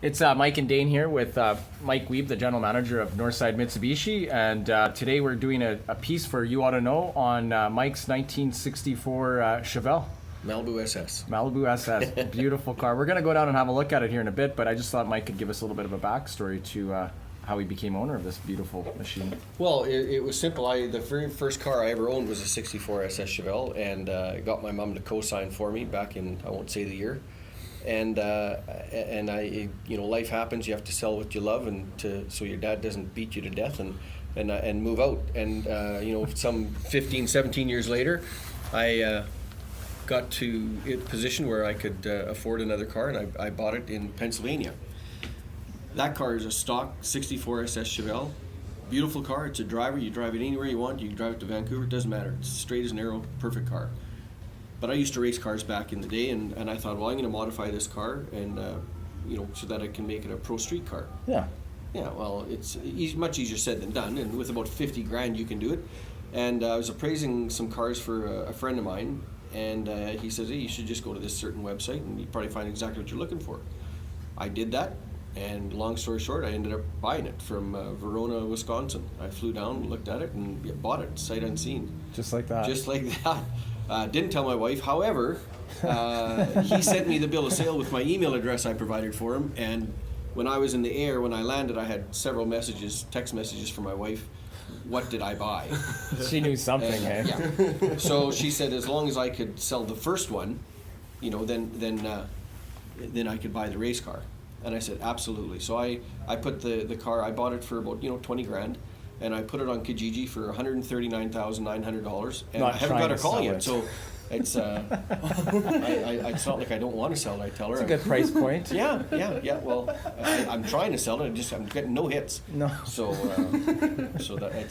It's Mike and Dane here with Mike Wiebe, the general manager of Northside Mitsubishi, and today we're doing a piece for You Ought to Know on Mike's 1964 Chevelle. Malibu SS. Malibu SS, beautiful car. We're going to go down and have a look at it here in a bit, but I just thought Mike could give us a little bit of a backstory to how he became owner of this beautiful machine. Well, it was simple. The very first car I ever owned was a 64 SS Chevelle, and I got my mom to co-sign for me back in, I won't say the year. And I, life happens. You have to sell what you love, so your dad doesn't beat you to death and move out. And some 15, 17 years later, I got to a position where I could afford another car, and I bought it in Pennsylvania. That car is a stock 64 SS Chevelle. Beautiful car. It's a driver. You drive it anywhere you want. You can drive it to Vancouver. It doesn't matter. It's straight as an arrow. Perfect car. But I used to race cars back in the day, and I thought, well, I'm going to modify this car, and so that I can make it a pro street car. Yeah. Yeah. Well, it's much easier said than done, and with about 50 grand, you can do it. And I was appraising some cars for a friend of mine, and he says, hey, you should just go to this certain website, and you probably find exactly what you're looking for. I did that, and long story short, I ended up buying it from Verona, Wisconsin. I flew down, looked at it, and bought it sight unseen. Just like that. Just like that. Didn't tell my wife. However, he sent me the bill of sale with my email address I provided for him. And when I was in the air, when I landed, I had several text messages from my wife. What did I buy? She knew something, and, hey? Yeah. So she said, as long as I could sell the first one, then I could buy the race car. And I said, absolutely. So I put the car. I bought it for about 20 grand. And I put it on Kijiji for $139,900, and I haven't got her call yet. So it's it's not like I don't want to sell it. I tell her it's a good price point. Yeah. Well, I'm trying to sell it. I'm getting no hits. No. So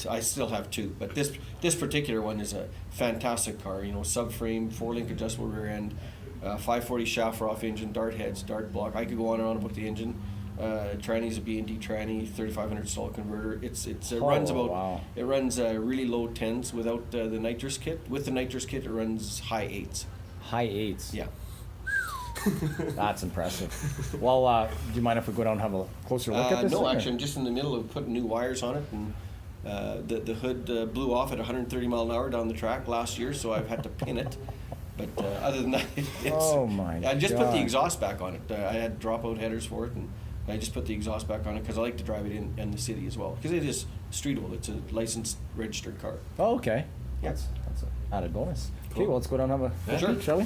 I still have two, but this particular one is a fantastic car. Subframe, 4-link adjustable rear end, 540 shaft off engine, dart heads, dart block. I could go on and on about the engine. Tranny's a B&D tranny, 3500 stall converter. It runs really low 10s without the nitrous kit. With the nitrous kit, it runs high 8s. High 8s. Yeah. That's impressive. Well, do you mind if we go down and have a closer look at this? No, actually, I'm just in the middle of putting new wires on it, and the hood blew off at 130 mile an hour down the track last year, so I've had to pin it. But other than that, I just put the exhaust back on it. I had dropout headers for it, and I just put the exhaust back on it because I like to drive it in the city as well, because it is streetable. It's a licensed, registered car. Oh, okay. Yeah. That's an added bonus. Cool. Okay, well, let's go down and have a sure. shall we?